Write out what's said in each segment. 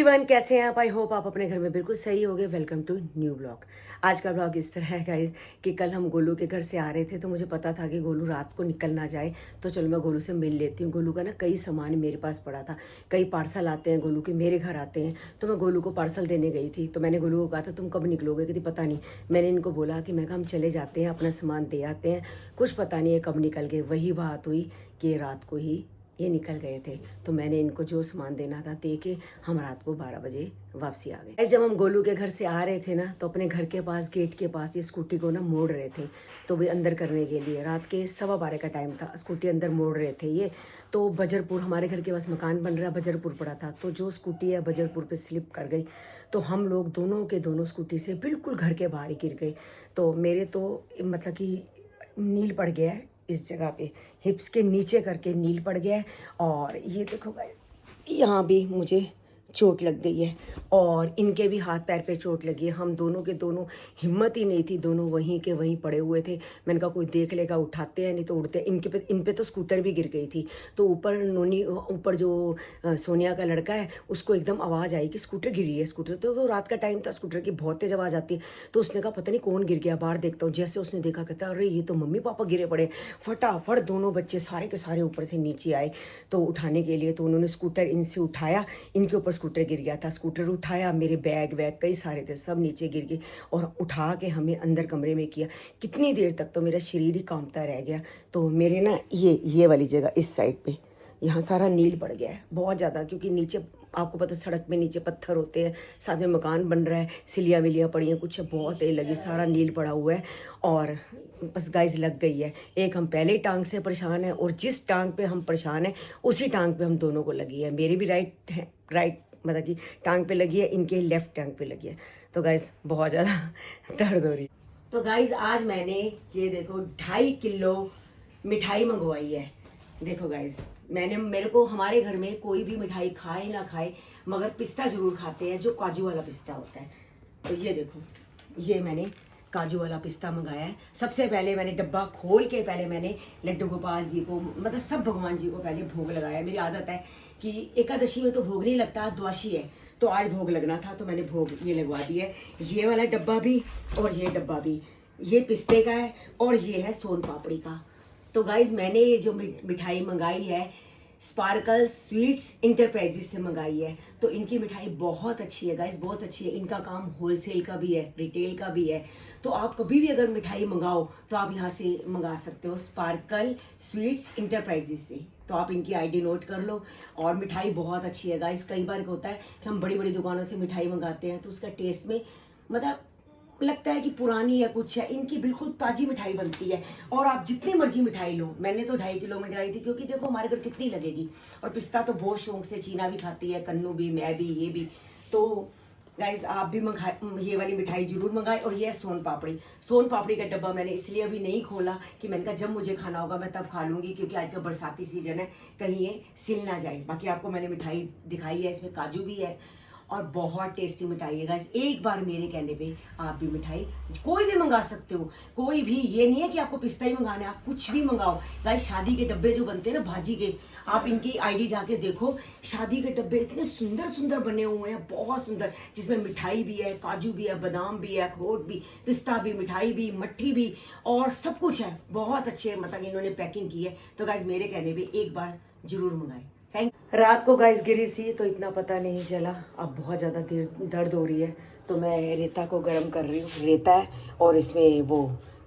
Everyone, कैसे हैं आप? आई होप आप अपने घर में बिल्कुल सही होगे। Welcome to new blog. आज का ब्लॉग इस तरह है गाइज कि कल हम गोलू के घर से आ रहे थे तो मुझे पता था कि गोलू रात को निकल ना जाए, तो चलो मैं गोलू से मिल लेती हूँ। गोलू का ना कई सामान मेरे पास पड़ा था, कई पार्सल आते हैं गोलू के, मेरे घर आते हैं, तो मैं गोलू को पार्सल देने गई थी। तो मैंने गोलू को कहा था तुम कब निकलोगे? कहती पता नहीं। मैंने इनको बोला कि मैं कहा हम चले जाते हैं, अपना सामान दे आते हैं, कुछ पता नहीं है कब निकल गए। वही बात हुई कि रात को ही ये निकल गए थे। तो मैंने इनको जो सामान देना था दे के हम रात को 12 बजे वापसी आ गए। जब हम गोलू के घर से आ रहे थे ना, तो अपने घर के पास गेट के पास ये स्कूटी को ना मोड़ रहे थे, तो भी अंदर करने के लिए रात के 12:15 का टाइम था। स्कूटी अंदर मोड़ रहे थे ये, तो बजरपुर, हमारे घर के पास मकान बन रहा है, बजरपुर पड़ा था, तो जो स्कूटी है बजरपुर पे स्लिप कर गई। तो हम लोग दोनों के दोनों स्कूटी से बिल्कुल घर के बाहर ही गिर गए। तो मेरे तो मतलब कि नील पड़ गया है इस जगह पे, हिप्स के नीचे करके नील पड़ गया है। और ये देखो यहाँ भी मुझे चोट लग गई है और इनके भी हाथ पैर पे चोट लगी है। हम दोनों के दोनों, हिम्मत ही नहीं थी, दोनों वहीं के वहीं पड़े हुए थे। मैंने कहा कोई देख लेगा, उठाते हैं, नहीं तो उड़ते। इन पे तो स्कूटर भी गिर गई थी। तो ऊपर जो सोनिया का लड़का है उसको एकदम आवाज़ आई कि स्कूटर गिरी है। स्कूटर तो वो रात का टाइम था, स्कूटर की बहुत तेज आवाज़ आती है। तो उसने कहा पता नहीं कौन गिर गया, बाहर देखता हूँ। जैसे उसने देखा, कहता अरे ये तो मम्मी पापा गिरे पड़े। फटाफट दोनों बच्चे सारे के सारे ऊपर से नीचे आए तो उठाने के लिए। तो उन्होंने स्कूटर इनसे उठाया, इनके ऊपर स्कूटर गिर गया था। स्कूटर उठाया, मेरे बैग वैग कई सारे थे, सब नीचे गिर गए और उठा के हमें अंदर कमरे में किया। कितनी देर तक तो मेरा शरीर ही कांपता रह गया। तो मेरे ना ये वाली जगह, इस साइड पे यहाँ सारा नील पड़ गया है बहुत ज़्यादा, क्योंकि नीचे आपको पता सड़क में नीचे पत्थर होते हैं, साथ में मकान बन रहा है, सिलियाँ विलियाँ पड़ी हैं, कुछ बहुत तेल लगी, सारा नील पड़ा हुआ है। और बस गाइस लग गई है। एक हम पहले टांग से परेशान हैं और जिस टांग पे हम परेशान हैं उसी टांग पे हम दोनों को लगी है। मेरी भी राइट मतलब कि टांग पे लगी है, इनके लेफ्ट टांग पे लगी है। तो गाइस बहुत ज़्यादा दर्द हो रही है। तो गाइस आज मैंने ये देखो 2.5 किलो मिठाई मंगवाई है। देखो गाइस, मेरे को हमारे घर में कोई भी मिठाई खाए ना खाए मगर पिस्ता जरूर खाते हैं, जो काजू वाला पिस्ता होता है। तो ये देखो, ये मैंने काजू वाला पिस्ता मंगाया है। सबसे पहले मैंने डब्बा खोल के पहले मैंने लड्डू गोपाल जी को, मतलब सब भगवान जी को पहले भोग लगाया। मेरी आदत है कि एकादशी में तो भोग नहीं लगता, द्वादशी है, तो आज भोग लगना था तो मैंने भोग ये लगवा दिया है। ये वाला डब्बा भी और ये डब्बा भी, ये पिस्ते का है और ये है सोन पापड़ी का। तो गाइज मैंने ये जो मिठाई मंगाई है स्पार्कल स्वीट्स इंटरप्राइजेस से मंगाई है। तो इनकी मिठाई बहुत अच्छी है गाइज, बहुत अच्छी है। इनका काम होलसेल का भी है, रिटेल का भी है। तो आप कभी भी अगर मिठाई मंगाओ तो आप यहाँ से मंगा सकते हो, स्पार्कल स्वीट्स इंटरप्राइजेस से। तो आप इनकी आईडी नोट कर लो। और मिठाई बहुत अच्छी है गाइज। कई बार होता है कि हम बड़ी बड़ी दुकानों से मिठाई मंगाते हैं तो उसका टेस्ट में मतलब लगता है कि पुरानी है कुछ है। इनकी बिल्कुल ताजी मिठाई बनती है और आप जितनी मर्जी मिठाई लो। मैंने तो 2.5 किलो मिठाई थी, क्योंकि देखो हमारे घर कितनी लगेगी। और पिस्ता तो बहुत शौक से चीना भी खाती है, कन्नू भी, मैं भी, ये भी। तो गाइज आप भी ये वाली मिठाई जरूर मंगाए। और ये है सोन पापड़ी। सोन पापड़ी का डब्बा मैंने इसलिए अभी नहीं खोला कि मैंने कहा जब मुझे खाना होगा मैं तब खा लूंगी, क्योंकि आज का बरसाती सीजन है, कहीं ये सिल ना जाए। बाकी आपको मैंने मिठाई दिखाई है, इसमें काजू भी है और बहुत टेस्टी मिठाई है गाइस। एक बार मेरे कहने पे आप भी मिठाई कोई भी मंगा सकते हो, कोई भी, ये नहीं है कि आपको पिस्ता ही मंगाना है, आप कुछ भी मंगाओ गाइस। शादी के डब्बे जो बनते हैं ना भाजी के, आप इनकी आईडी जाके देखो, शादी के डब्बे इतने सुंदर सुंदर बने हुए हैं, बहुत सुंदर, जिसमें मिठाई भी है, काजू भी है, बादाम भी है, अखरोट भी, पिस्ता भी, मिठाई भी, मट्ठी भी, और सब कुछ है। बहुत अच्छे मतलब इन्होंने पैकिंग की है। तो गाइस मेरे कहने पे एक बार जरूर मंगाए। रात को गाइस गिरी सी तो इतना पता नहीं चला, अब बहुत ज़्यादा दर्द हो रही है। तो मैं रेता को गर्म कर रही हूँ। रेता है और इसमें वो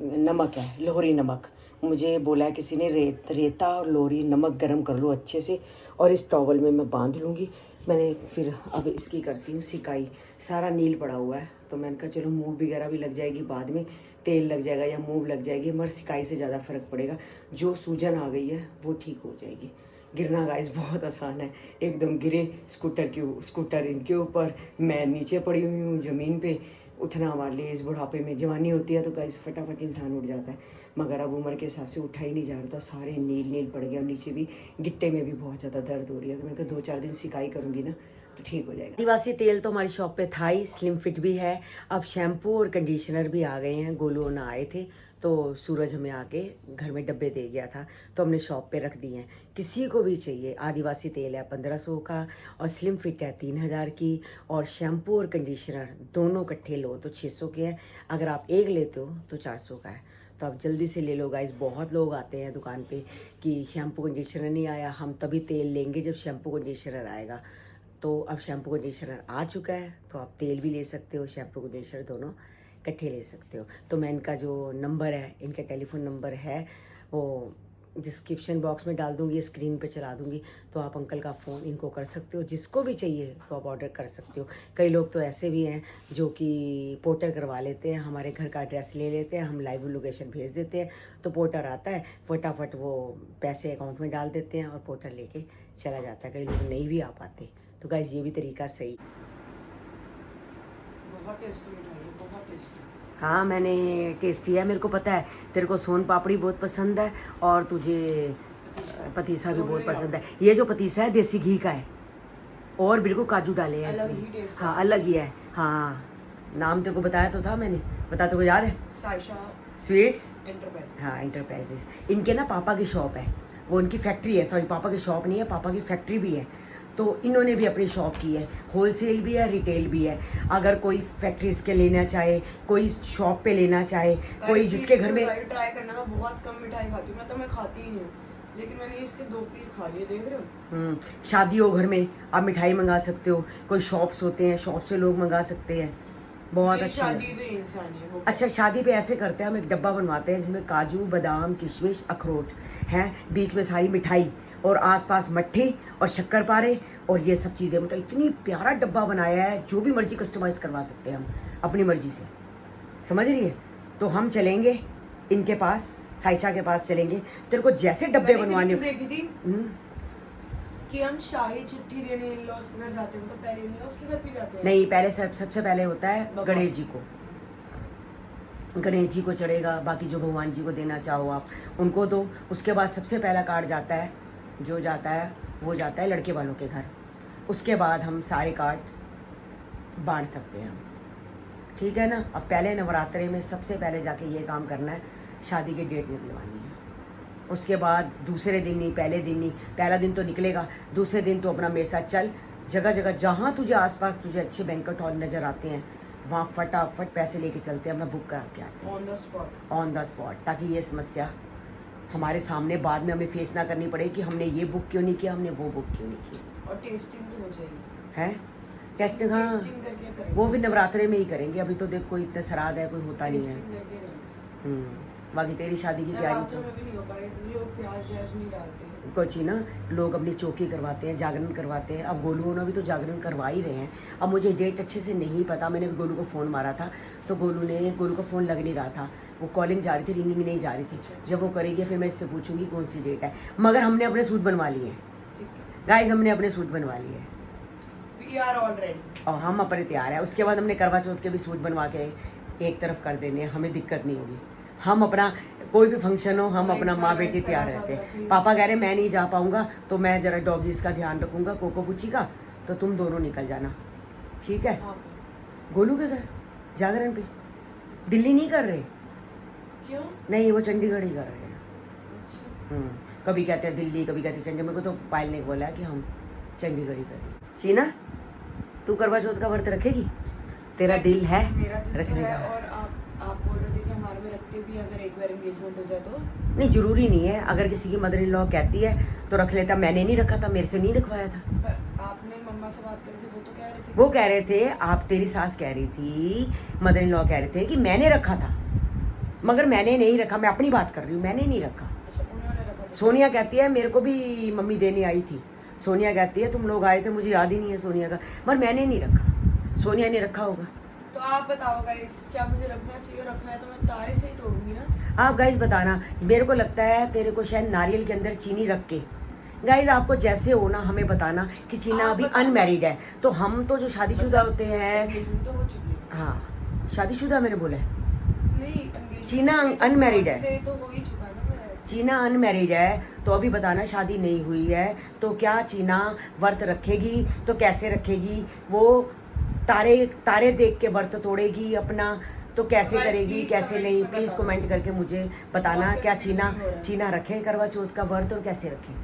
नमक है, लोहरी नमक। मुझे बोला है किसी ने, रेता और लोहरी नमक गर्म कर लो अच्छे से और इस टॉवल में मैं बांध लूँगी। मैंने फिर अब इसकी करती हूँ सिकाई। सारा नील पड़ा हुआ है तो मैंने कहा चलो मूव वगैरह भी लग जाएगी, बाद में तेल लग जाएगा या मूव लग जाएगी, मगर सिकाई से ज़्यादा फर्क पड़ेगा। जो सूजन आ गई है वो ठीक हो जाएगी। गिरना गाइस बहुत आसान है, एकदम गिरे स्कूटर इनके ऊपर, मैं नीचे पड़ी हुई हूँ ज़मीन पे। उठना वाले इस बुढ़ापे में, जवानी होती है तो गाइस फटाफट इंसान उठ जाता है, मगर अब उम्र के हिसाब से उठा ही नहीं जा रहा था। सारे नील पड़ गया और नीचे भी गिट्टे में भी बहुत ज़्यादा दर्द हो रही है। तो मैंने कहा 2-4 दिन सिकाई करूँगी ना तो ठीक हो जाएगा। आदिवासी तेल तो हमारी शॉप पे था ही, स्लिम फिट भी है। अब शैम्पू और कंडीशनर भी आ गए हैं, गोलू ना आए थे तो सूरज हमें आके घर में डब्बे दे गया था, तो हमने शॉप पे रख दिए हैं। किसी को भी चाहिए, आदिवासी तेल है 1500 का, और स्लिम फिट है 3000 की, और शैम्पू और कंडीशनर दोनों इकट्ठे लो तो 600 के हैं। अगर आप एक लेते हो तो 400 का है। तो आप जल्दी से ले लो गाइस। बहुत लोग आते हैं दुकान पे कि शैम्पू कंडीशनर नहीं आया, हम तभी तेल लेंगे जब शैम्पू कंडीशनर आएगा। तो अब शैम्पू कंडीशनर आ चुका है, तो आप तेल भी ले सकते हो, शैम्पू कंडीशनर दोनों इकट्ठे ले सकते हो। तो मैं इनका जो नंबर है, इनका टेलीफोन नंबर है, वो डिस्क्रिप्शन बॉक्स में डाल दूंगी, स्क्रीन पे चला दूंगी। तो आप अंकल का फ़ोन इनको कर सकते हो, जिसको भी चाहिए तो आप ऑर्डर कर सकते हो। कई लोग तो ऐसे भी हैं जो कि पोर्टर करवा लेते हैं, हमारे घर का एड्रेस ले लेते हैं, हम लाइव लोकेशन भेज देते हैं, तो पोर्टर आता है, फटाफट वो पैसे अकाउंट में डाल देते हैं और पोर्टर लेके चला जाता है। कई लोग नहीं भी आ पाते। तो गाइस ये भी तरीका सही। बहुत टेस्टी मिठाई है, बहुत टेस्टी। हाँ मैंने टेस्ट किया है, मेरे को पता है तेरे को सोन पापड़ी बहुत पसंद है और तुझे पतीसा भी बहुत पसंद है। ये जो पतीसा है देसी घी का है और बिल्कुल काजू डाले हैं अलग ही इसमें। टेस्ट हाँ अलग ही है। हाँ नाम तेरे को बताया तो था मैंने, बता तेरे को याद है? Saisha sweets enterprise. हाँ एंटरप्राइजेस। इनके ना पापा की शॉप है, वो इनकी फैक्ट्री है, सॉरी पापा की शॉप नहीं है, पापा की फैक्ट्री भी है। तो इन्होंने भी अपनी शॉप की है, होलसेल भी है, रिटेल भी है। अगर कोई फैक्ट्रीज के लेना चाहे, कोई शॉप पे लेना चाहे, कोई जिसके घर में ट्राई करना। मैं बहुत कम मिठाई खाती हूँ, मैं खाती ही नहीं हूँ, लेकिन मैंने इसके 2 पीस खा लिए, देख रहे हो। शादी हो घर में आप मिठाई मंगा सकते हो, कोई शॉप्स होते हैं, शॉप से लोग मंगा सकते हैं। बहुत अच्छा शादी तो इंसान है वो। अच्छा शादी पे ऐसे करते हैं, हम एक डब्बा बनवाते हैं जिसमें काजू बादाम किशमिश अखरोट हैं, बीच में सारी मिठाई और आसपास मट्ठी और शक्करपारे और ये सब चीज़ें। मतलब इतनी प्यारा डब्बा बनाया है, जो भी मर्जी कस्टमाइज करवा सकते हैं हम अपनी मर्जी से, समझ रही है? तो हम चलेंगे इनके पास, साइशा के पास चलेंगे, तेरे को जैसे डब्बे बनवाने देखी थी कि हम शाही चिट्ठी देने इन-लॉज के घर जाते हैं, तो पहले इन-लॉज के घर पे जाते हैं। नहीं, पहले सबसे पहले होता है गणेश जी को, गणेश जी को चढ़ेगा, बाकी जो भगवान जी को देना चाहो आप उनको दो। उसके बाद सबसे पहला कार्ड जाता है, जो जाता है वो जाता है लड़के वालों के घर। उसके बाद हम सारे कार्ड बांट सकते हैं हम, ठीक है ना? अब पहले नवरात्रे में सबसे पहले जाके ये काम करना है, शादी की डेट निकलवानी है। उसके बाद दूसरे दिन नहीं, पहले दिन नहीं, पहला दिन तो निकलेगा, दूसरे दिन तो अपना मेरे साथ चल, जगह जगह जहाँ तुझे आसपास तुझे अच्छे बैंक्वेट हॉल नज़र आते हैं वहाँ फटाफट पैसे लेके चलते हैं, अपना बुक करा के आते हैं on the spot, on the spot, ताकि ये समस्या हमारे सामने बाद में हमें फेस ना करनी पड़े कि हमने ये बुक क्यों नहीं किया, हमने वो बुक क्यों नहीं किया। और टेस्टिंग तो हो जाएगी है टेस्टिंग। हाँ टेस्टिंग करके करेंगे, वो भी नवरात्रे में ही करेंगे, अभी तो देख कोई इतना श्राद्ध है, कोई होता नहीं है। टेस्टिंग करके करेंगे। बाकी तेरी शादी की तैयारी तो में भी नहीं हो पाएगी, लोग प्याज नहीं डालते हैं कुछ ही ना, लोग अपनी चौकी करवाते हैं, जागरण करवाते हैं। अब गोलू ने भी तो जागरण करवा ही रहे हैं। अब मुझे डेट अच्छे से नहीं पता, मैंने भी गोलू को फ़ोन मारा था तो गोलू का फ़ोन लग नहीं रहा था, वो कॉलिंग जा रही थी, रिंगिंग नहीं जा रही थी। जब वो करेगी फिर मैं इससे पूछूंगी कौन सी डेट है। मगर हमने अपने सूट बनवा लिए गाइस, हमने अपने सूट बनवा लिए, वी आर ऑलरेडी, और हम अपने तैयार है। उसके बाद हमने करवा चौथ के भी सूट बनवा के एक तरफ कर देने, हमें दिक्कत नहीं होगी। हम अपना कोई भी फंक्शन हो, हम अपना माँ बेटी तैयार रहते हैं। पापा कह रहे मैं नहीं जा पाऊंगा, तो मैं जरा डॉगीज का ध्यान रखूंगा, कोको पुच्ची का, तो तुम दोनों निकल जाना, ठीक है? गोलू के घर जागरण पे दिल्ली नहीं कर रहे, क्यों नहीं वो चंडीगढ़ ही कर रहे हैं। अच्छा। कभी कहते हैं दिल्ली, कभी कहते हैं चंडीगढ़। मेरे को तो पायल ने बोला है कि हम चंडीगढ़ ही करें। सीना तू करवा चौथ का व्रत रखेगी? तेरा दिल है रखने का? और आप बोल रहे थे कि हमारे में रखते भी, अगर एक बार एंगेजमेंट हो जाए तो? नहीं जरूरी नहीं है, अगर किसी की मदर इन लॉ कहती है तो रख लेता। मैंने नहीं रखा था, मेरे से नहीं रखवाया था। आपने मम्मा से बात करी थी, वो तो कह रहे थे, वो कह रहे थे, आप तेरी सास कह रही थी, मदर इन लॉ कह रहे थे कि मैंने रखा था, मगर मैंने नहीं रखा। मैं अपनी बात कर रही हूँ, मैंने नहीं रखा। अच्छा उन्होंने रखा था। सोनिया कहती है मेरे को भी मम्मी देने आई थी, सोनिया कहती है तुम लोग आए थे, मुझे याद ही नहीं है सोनिया का, मगर मैंने नहीं रखा, सोनिया ने रखा होगा। तो आप बताओ गाइस, क्या मुझे रखना चाहिए? रखना है तो मैं तारे से ही तोड़ूंगी ना। आप गाइस बताना, मेरे को लगता है तेरे को शायद नारियल के अंदर चीनी रख के, गाइस आपको जैसे हो ना हमें बताना कि चीना अभी अनमैरिड है, तो हम तो जो शादीशुदा होते हैं, एंगेजमेंट तो हो चुकी है। हाँ शादीशुदा मैंने बोला है, नहीं चीना अनमैरिड है, से तो हो ही चुका ना मेरा। चीना अनमैरिड है, तो अभी बताना शादी नहीं हुई है तो क्या चीना व्रत रखेगी? तो कैसे रखेगी वो? तारे तारे देख के व्रत तोड़ेगी अपना, तो कैसे Guys, करेगी please कैसे comments नहीं, में प्लीज़ बताओ। कमेंट करके मुझे बताना बहुत क्या confusing हो रहा है। चीना रखें करवा चौथ का व्रत और कैसे रखें,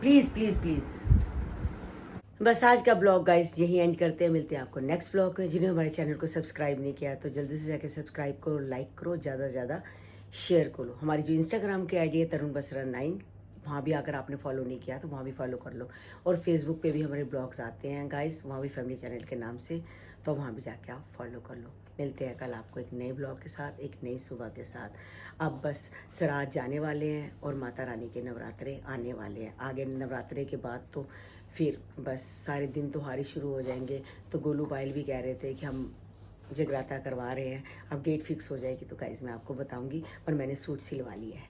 प्लीज़ प्लीज़ प्लीज़। बस आज का ब्लॉग गाइस यही एंड करते हैं, मिलते हैं आपको नेक्स्ट ब्लॉग में। जिन्हें हमारे चैनल को सब्सक्राइब नहीं किया तो जल्दी से जाके सब्सक्राइब करो, लाइक करो, ज़्यादा से ज़्यादा शेयर करो। हमारी जो इंस्टाग्राम की आईडी है तरुण बसरा 9, वहाँ भी अगर आपने फॉलो नहीं किया तो वहाँ भी फॉलो कर लो। और फेसबुक पे भी हमारे ब्लॉग्स आते हैं गाइस, वहाँ भी फैमिली चैनल के नाम से, तो वहाँ भी जाके आप फॉलो कर लो। मिलते हैं कल आपको एक नए ब्लॉग के साथ, एक नई सुबह के साथ। अब बस श्राद्ध जाने वाले हैं और माता रानी के नवरात्रे आने वाले हैं। आगे नवरात्रे के बाद तो फिर बस सारे दिन त्योहार ही शुरू हो जाएंगे। तो गोलू पायल भी कह रहे थे कि हम जगराता करवा रहे हैं, अब डेट फिक्स हो जाएगी तो गाइस मैं आपको बताऊंगी, पर मैंने सूट सिलवा लिया है।